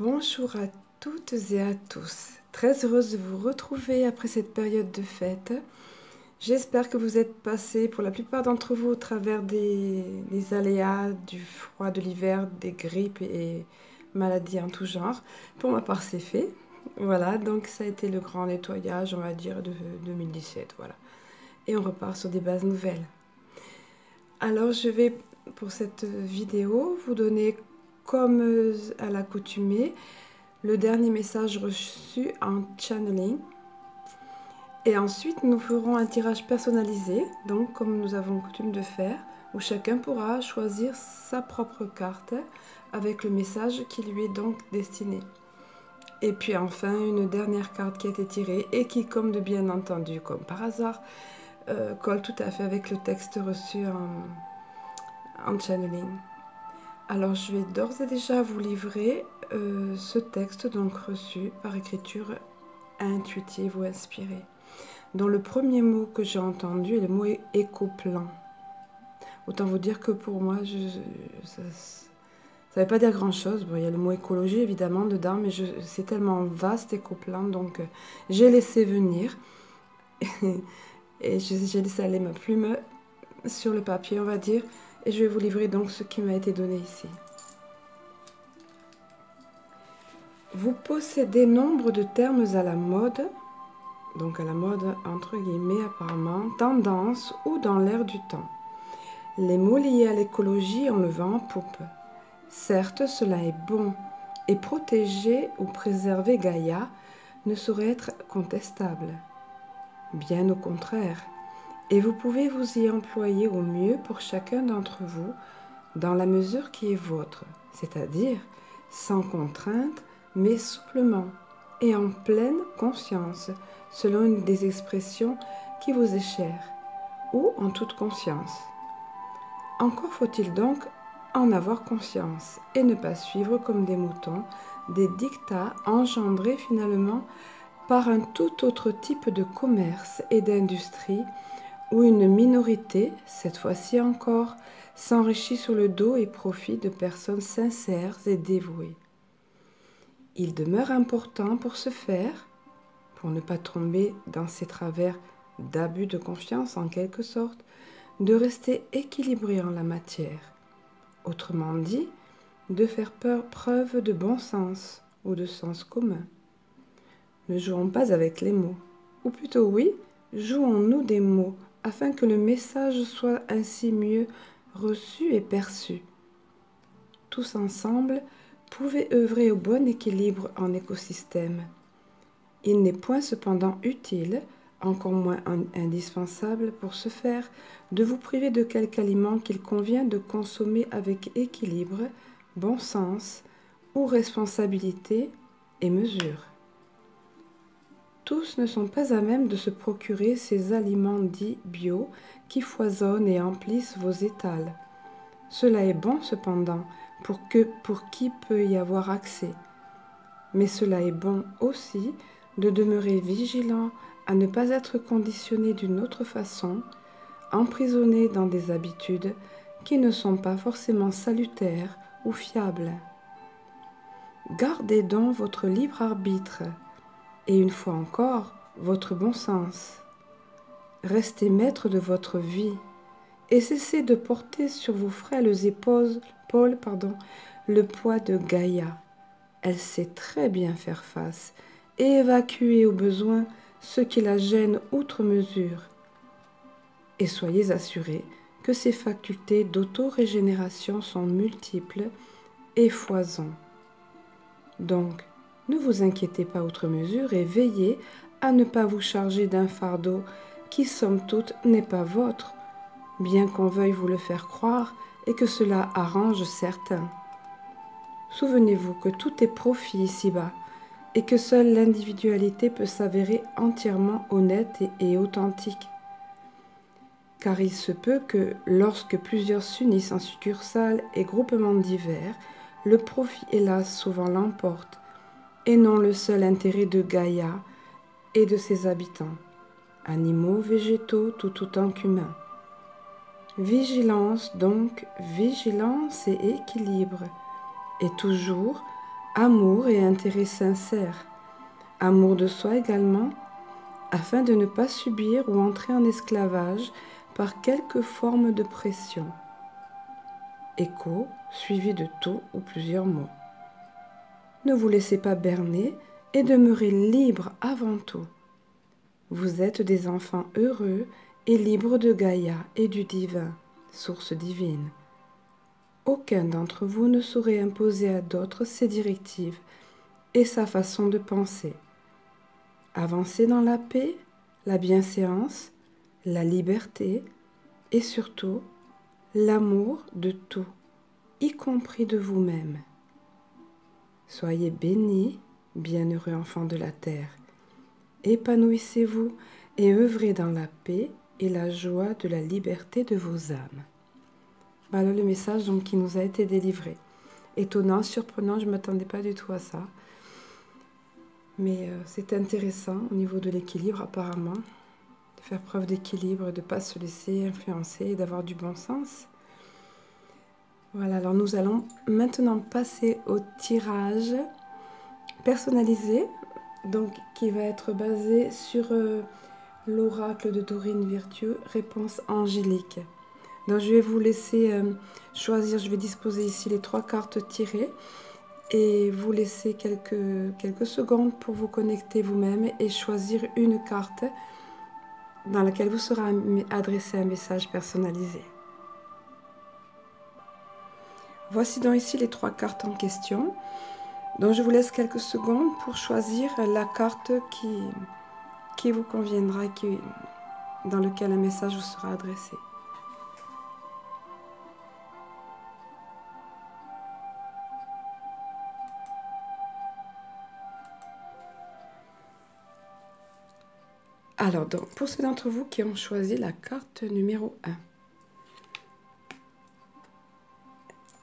Bonjour à toutes et à tous. Très heureuse de vous retrouver après cette période de fête. J'espère que vous êtes passés, pour la plupart d'entre vous, au travers des aléas, du froid, de l'hiver, des grippes et maladies en tout genre. Pour ma part, c'est fait. Voilà, donc ça a été le grand nettoyage, on va dire, de 2017. Voilà. Et on repart sur des bases nouvelles. Alors, je vais, pour cette vidéo, vous donner, comme à l'accoutumée, le dernier message reçu en channeling. Et ensuite, nous ferons un tirage personnalisé, donc comme nous avons coutume de faire, où chacun pourra choisir sa propre carte avec le message qui lui est donc destiné. Et puis enfin, une dernière carte qui a été tirée et qui, comme de bien entendu, comme par hasard, colle tout à fait avec le texte reçu en channeling. Alors, je vais d'ores et déjà vous livrer ce texte donc reçu par écriture intuitive ou inspirée, dont le premier mot que j'ai entendu est le mot écoplan. Autant vous dire que pour moi, ça ne veut pas dire grand-chose. Bon, il y a le mot écologie évidemment dedans, mais c'est tellement vaste écoplan, donc j'ai laissé venir et j'ai laissé aller ma plume sur le papier, on va dire, et je vais vous livrer donc ce qui m'a été donné ici. Vous possédez nombre de termes à la mode, donc à la mode entre guillemets apparemment, tendance ou dans l'air du temps. Les mots liés à l'écologie ont le vent en poupe. Certes, cela est bon, et protéger ou préserver Gaïa ne saurait être contestable. Bien au contraire, et vous pouvez vous y employer au mieux pour chacun d'entre vous, dans la mesure qui est vôtre, c'est-à-dire sans contrainte, mais souplement et en pleine conscience, selon une des expressions qui vous est chère, ou en toute conscience. Encore faut-il donc en avoir conscience et ne pas suivre comme des moutons des dictats engendrés finalement par un tout autre type de commerce et d'industrie où une minorité, cette fois-ci encore, s'enrichit sur le dos et profit de personnes sincères et dévouées. Il demeure important pour ce faire, pour ne pas tomber dans ces travers d'abus de confiance en quelque sorte, de rester équilibré en la matière. Autrement dit, de faire preuve de bon sens ou de sens commun. Ne jouons pas avec les mots, ou plutôt oui, jouons-nous des mots afin que le message soit ainsi mieux reçu et perçu. Tous ensemble, pouvez œuvrer au bon équilibre en écosystème. Il n'est point cependant utile, encore moins indispensable pour ce faire, de vous priver de quelque aliment qu'il convient de consommer avec équilibre, bon sens ou responsabilité et mesure. Tous ne sont pas à même de se procurer ces aliments dits bio qui foisonnent et emplissent vos étals. Cela est bon cependant pour qui peut y avoir accès. Mais cela est bon aussi de demeurer vigilant à ne pas être conditionné d'une autre façon, emprisonné dans des habitudes qui ne sont pas forcément salutaires ou fiables. Gardez donc votre libre arbitre et une fois encore votre bon sens. Restez maître de votre vie et cessez de porter sur vos frêles épaules le poids de Gaïa. Elle sait très bien faire face et évacuer au besoin ce qui la gêne outre mesure. Et soyez assurés que ses facultés d'auto-régénération sont multiples et foisons. Donc, ne vous inquiétez pas outre mesure et veillez à ne pas vous charger d'un fardeau qui, somme toute, n'est pas vôtre, bien qu'on veuille vous le faire croire et que cela arrange certains. Souvenez-vous que tout est profit ici-bas et que seule l'individualité peut s'avérer entièrement honnête et authentique. Car il se peut que, lorsque plusieurs s'unissent en succursales et groupements divers, le profit hélas souvent l'emporte, et non le seul intérêt de Gaïa et de ses habitants, animaux, végétaux, tout autant qu'humains. Vigilance donc, vigilance et équilibre, et toujours amour et intérêt sincère, amour de soi également, afin de ne pas subir ou entrer en esclavage par quelque forme de pression. Écho suivi de tout ou plusieurs mots. Ne vous laissez pas berner et demeurez libre avant tout. Vous êtes des enfants heureux et libres de Gaïa et du divin, source divine. Aucun d'entre vous ne saurait imposer à d'autres ses directives et sa façon de penser. Avancez dans la paix, la bienséance, la liberté et surtout l'amour de tout, y compris de vous-même. Soyez bénis, bienheureux enfants de la terre. Épanouissez-vous et œuvrez dans la paix et la joie de la liberté de vos âmes. Voilà le message donc, qui nous a été délivré. Étonnant, surprenant, je ne m'attendais pas du tout à ça. Mais c'est intéressant au niveau de l'équilibre apparemment, de faire preuve d'équilibre, de ne pas se laisser influencer et d'avoir du bon sens. Voilà, alors nous allons maintenant passer au tirage personnalisé, donc qui va être basé sur l'oracle de Dorine Virtue, réponse angélique. Donc je vais vous laisser choisir, je vais disposer ici les 3 cartes tirées et vous laisser quelques secondes pour vous connecter vous-même et choisir une carte dans laquelle vous sera adressé un message personnalisé. Voici donc ici les 3 cartes en question. Donc je vous laisse quelques secondes pour choisir la carte qui vous conviendra, dans laquelle un message vous sera adressé. Alors, donc, pour ceux d'entre vous qui ont choisi la carte numéro 1,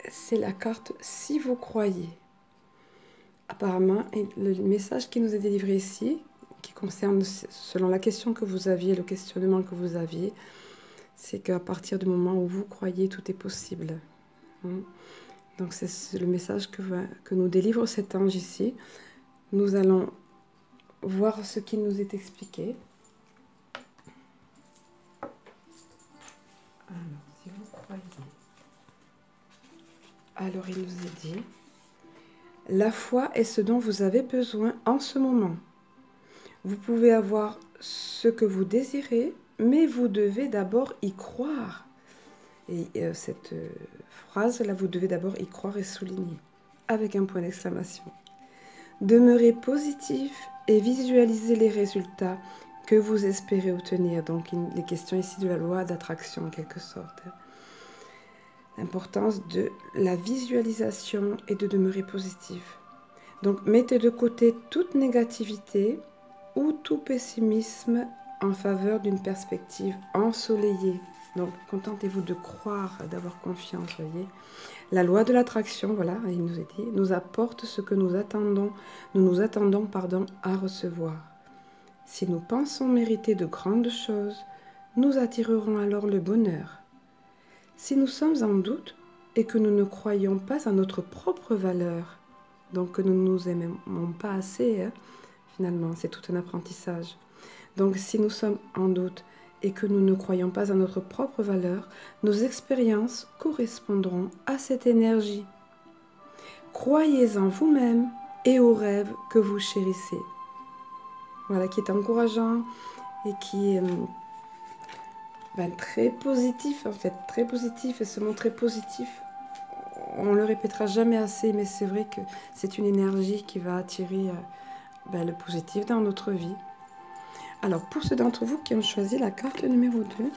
c'est la carte « Si vous croyez ». Apparemment, le message qui nous est délivré ici, qui concerne, selon la question que vous aviez, le questionnement que vous aviez, c'est qu'à partir du moment où vous croyez, tout est possible. Donc, c'est le message que nous délivre cet ange ici. Nous allons voir ce qui nous est expliqué. Alors, si vous croyez... Alors, il nous est dit... La foi est ce dont vous avez besoin en ce moment. Vous pouvez avoir ce que vous désirez, mais vous devez d'abord y croire. Et cette phrase-là, vous devez d'abord y croire et souligner, avec un point d'exclamation. Demeurez positif et visualisez les résultats que vous espérez obtenir. Donc, les questions ici de la loi d'attraction, en quelque sorte. L'importance de la visualisation et de demeurer positif. Donc, mettez de côté toute négativité ou tout pessimisme en faveur d'une perspective ensoleillée. Donc, contentez-vous de croire, d'avoir confiance, voyez. La loi de l'attraction, voilà, il nous est dit, nous apporte ce que nous attendons à recevoir. Si nous pensons mériter de grandes choses, nous attirerons alors le bonheur. Si nous sommes en doute et que nous ne croyons pas à notre propre valeur, donc que nous ne nous aimons pas assez, finalement, c'est tout un apprentissage. Donc si nous sommes en doute et que nous ne croyons pas à notre propre valeur, nos expériences correspondront à cette énergie. Croyez en vous-même et aux rêves que vous chérissez. Voilà, qui est encourageant et qui est... très positif en fait, très positif, et ce mot très positif, on le répétera jamais assez, mais c'est vrai que c'est une énergie qui va attirer le positif dans notre vie. Alors pour ceux d'entre vous qui ont choisi la carte numéro 2,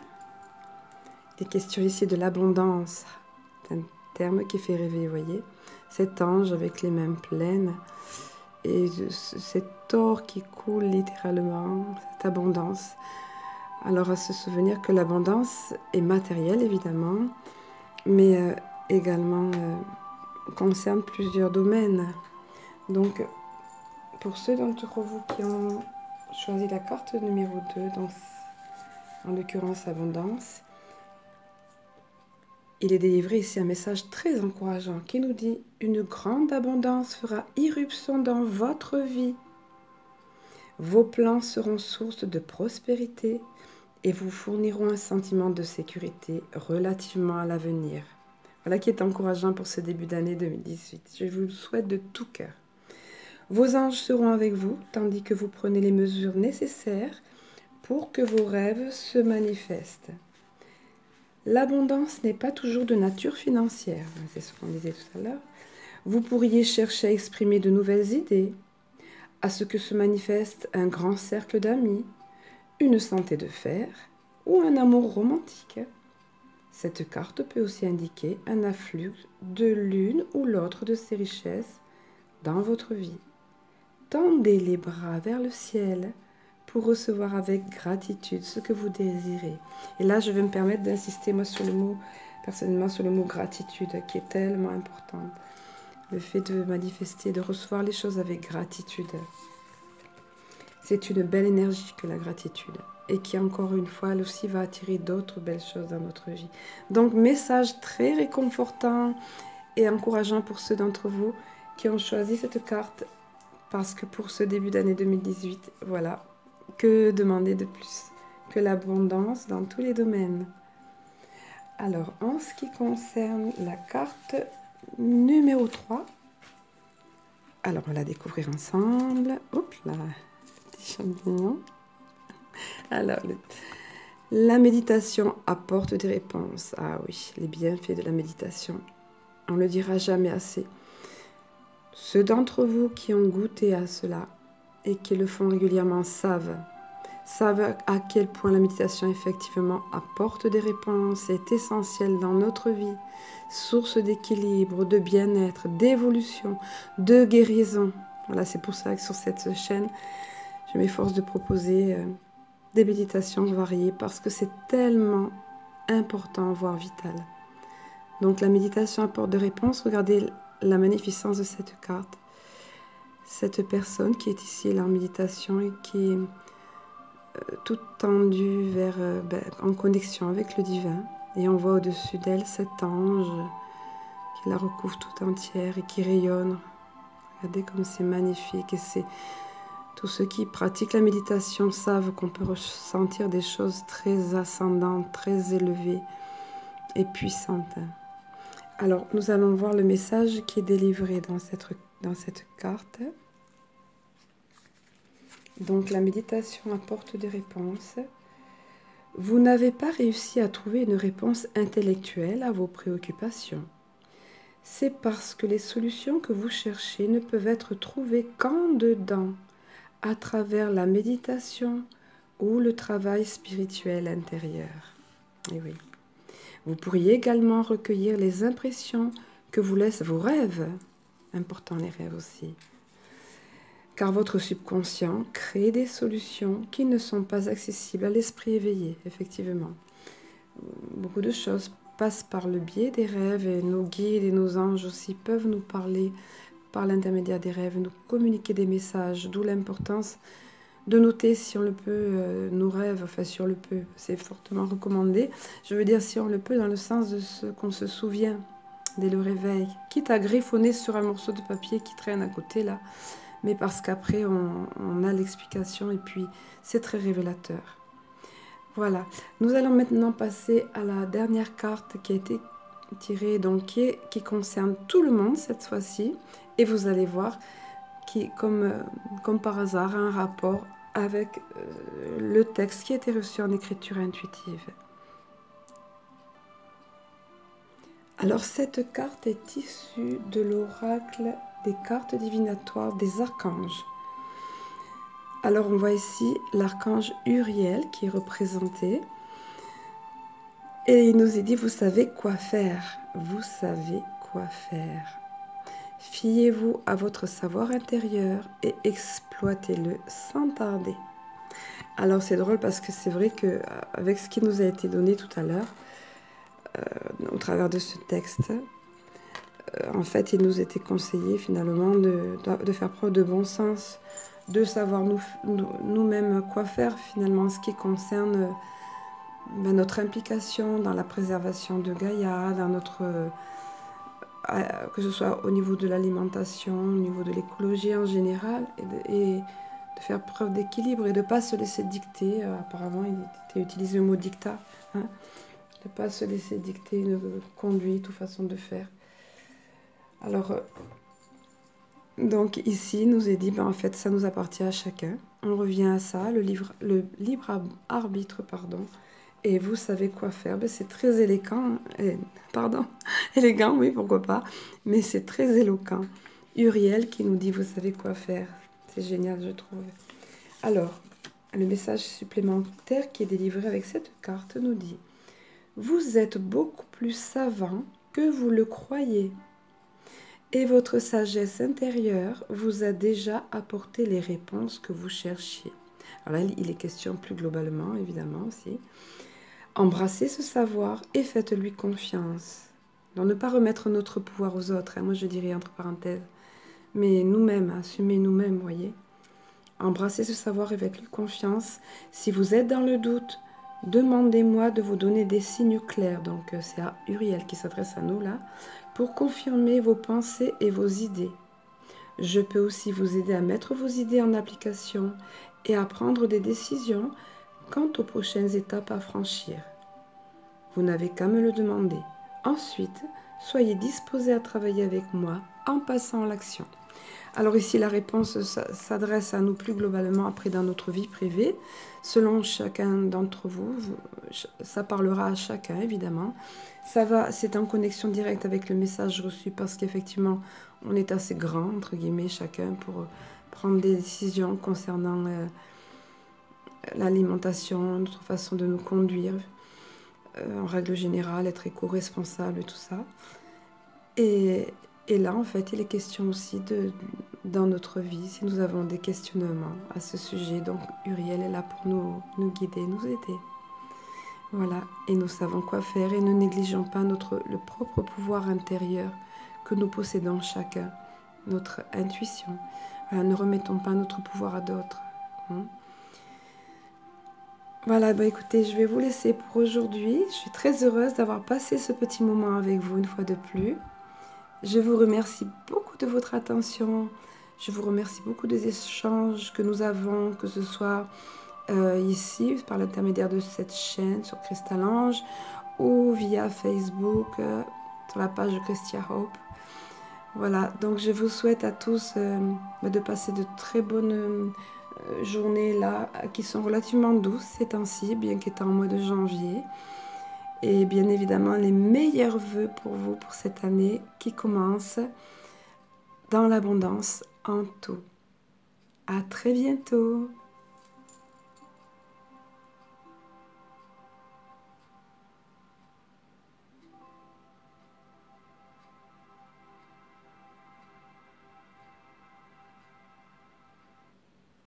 des questions ici de l'abondance, c'est un terme qui fait rêver, vous voyez, cet ange avec les mains pleines et cet or qui coule littéralement, cette abondance. Alors à se souvenir que l'abondance est matérielle évidemment, mais également concerne plusieurs domaines. Donc pour ceux d'entre vous qui ont choisi la carte numéro 2, donc en l'occurrence abondance, il est délivré ici un message très encourageant qui nous dit « Une grande abondance fera irruption dans votre vie. Vos plans seront source de prospérité et vous fourniront un sentiment de sécurité relativement à l'avenir. » Voilà qui est encourageant pour ce début d'année 2018. Je vous le souhaite de tout cœur. Vos anges seront avec vous, tandis que vous prenez les mesures nécessaires pour que vos rêves se manifestent. L'abondance n'est pas toujours de nature financière, c'est ce qu'on disait tout à l'heure. Vous pourriez chercher à exprimer de nouvelles idées, à ce que se manifeste un grand cercle d'amis, une santé de fer ou un amour romantique. Cette carte peut aussi indiquer un afflux de l'une ou l'autre de ces richesses dans votre vie. Tendez les bras vers le ciel pour recevoir avec gratitude ce que vous désirez. Et là, je vais me permettre d'insister, moi, sur le mot, personnellement, sur le mot gratitude, qui est tellement important. Le fait de manifester, de recevoir les choses avec gratitude. C'est une belle énergie que la gratitude. Et qui, encore une fois, elle aussi va attirer d'autres belles choses dans notre vie. Donc, message très réconfortant et encourageant pour ceux d'entre vous qui ont choisi cette carte. Parce que pour ce début d'année 2018, voilà, que demander de plus que l'abondance dans tous les domaines. Alors, en ce qui concerne la carte numéro 3, alors on va la découvrir ensemble. Hop là, petit champignon. Alors, la méditation apporte des réponses. Ah oui, les bienfaits de la méditation. On ne le dira jamais assez. Ceux d'entre vous qui ont goûté à cela et qui le font régulièrement savent à quel point la méditation effectivement apporte des réponses, est essentielle dans notre vie, source d'équilibre, de bien-être, d'évolution, de guérison. Voilà, c'est pour ça que sur cette chaîne, je m'efforce de proposer des méditations variées parce que c'est tellement important, voire vital. Donc la méditation apporte des réponses. Regardez la magnificence de cette carte. Cette personne qui est ici là en méditation et qui est toute tendue vers, en connexion avec le divin. Et on voit au-dessus d'elle cet ange qui la recouvre tout entière et qui rayonne. Regardez comme c'est magnifique. Et c'est tous ceux qui pratiquent la méditation savent qu'on peut ressentir des choses très ascendantes, très élevées et puissantes. Alors, nous allons voir le message qui est délivré dans cette carte. Donc, la méditation apporte des réponses. Vous n'avez pas réussi à trouver une réponse intellectuelle à vos préoccupations. C'est parce que les solutions que vous cherchez ne peuvent être trouvées qu'en dedans, à travers la méditation ou le travail spirituel intérieur. Et oui. Vous pourriez également recueillir les impressions que vous laissent vos rêves. Important les rêves aussi. Car votre subconscient crée des solutions qui ne sont pas accessibles à l'esprit éveillé, effectivement. Beaucoup de choses passent par le biais des rêves et nos guides et nos anges aussi peuvent nous parler par l'intermédiaire des rêves, nous communiquer des messages, d'où l'importance de noter si on le peut nos rêves, enfin si on le peut, c'est fortement recommandé. Je veux dire si on le peut dans le sens de ce qu'on se souvient dès le réveil, quitte à griffonner sur un morceau de papier qui traîne à côté là, mais parce qu'après on a l'explication et puis c'est très révélateur. Voilà, nous allons maintenant passer à la dernière carte qui a été tirée, donc qui concerne tout le monde cette fois-ci, et vous allez voir qui, comme par hasard, a un rapport avec le texte qui a été reçu en écriture intuitive. Alors cette carte est issue de l'oracle des cartes divinatoires des archanges. Alors on voit ici l'archange Uriel qui est représenté. Et il nous est dit, vous savez quoi faire. Vous savez quoi faire. Fiez-vous à votre savoir intérieur et exploitez-le sans tarder. Alors c'est drôle parce que c'est vrai qu'avec ce qui nous a été donné tout à l'heure, au travers de ce texte, en fait il nous était conseillé finalement de faire preuve de bon sens, de savoir nous-mêmes quoi faire finalement en ce qui concerne notre implication dans la préservation de Gaïa, dans notre, que ce soit au niveau de l'alimentation, au niveau de l'écologie en général, et de faire preuve d'équilibre et de ne pas se laisser dicter. Apparemment, il était utilisé le mot dictat. Hein, de ne pas se laisser dicter une conduite ou façon de faire. Alors, donc ici, il nous est dit, en fait, ça nous appartient à chacun. On revient à ça, le libre arbitre, pardon. Et vous savez quoi faire. C'est très élégant, élégant, oui, pourquoi pas. Mais c'est très éloquent. Uriel qui nous dit, vous savez quoi faire. C'est génial, je trouve. Alors, le message supplémentaire qui est délivré avec cette carte nous dit, vous êtes beaucoup plus savant que vous le croyez. Et votre sagesse intérieure vous a déjà apporté les réponses que vous cherchiez. Alors là, il est question plus globalement, évidemment, aussi. Embrassez ce savoir et faites-lui confiance. Donc, ne pas remettre notre pouvoir aux autres, hein, moi je dirais entre parenthèses, mais nous-mêmes, assumer nous-mêmes, voyez. Embrassez ce savoir et faites-lui confiance. Si vous êtes dans le doute, demandez-moi de vous donner des signes clairs. Donc c'est à Uriel qui s'adresse à nous là, pour confirmer vos pensées et vos idées. Je peux aussi vous aider à mettre vos idées en application et à prendre des décisions quant aux prochaines étapes à franchir. Vous n'avez qu'à me le demander. Ensuite, soyez disposés à travailler avec moi en passant à l'action. Alors ici, la réponse s'adresse à nous plus globalement après dans notre vie privée. Selon chacun d'entre vous, ça parlera à chacun évidemment. C'est en connexion directe avec le message reçu parce qu'effectivement, on est assez grand, entre guillemets, chacun pour prendre des décisions concernant l'alimentation, notre façon de nous conduire, en règle générale, être éco-responsable et tout ça. Et là, en fait, il est question aussi dans notre vie, si nous avons des questionnements à ce sujet. Donc, Uriel est là pour nous guider, nous aider. Voilà, et nous savons quoi faire et ne négligeons pas le propre pouvoir intérieur que nous possédons chacun, notre intuition. Voilà, ne remettons pas notre pouvoir à d'autres. Hein. Voilà, écoutez, je vais vous laisser pour aujourd'hui. Je suis très heureuse d'avoir passé ce petit moment avec vous une fois de plus. Je vous remercie beaucoup de votre attention. Je vous remercie beaucoup des échanges que nous avons, que ce soit ici, par l'intermédiaire de cette chaîne sur Crystal Ange, ou via Facebook, sur la page de Christia Hope. Voilà, donc je vous souhaite à tous de passer de très bonnes journées là, qui sont relativement douces ces temps-ci, bien qu'étant au mois de janvier. Et bien évidemment, les meilleurs vœux pour vous pour cette année qui commence dans l'abondance en tout. À très bientôt!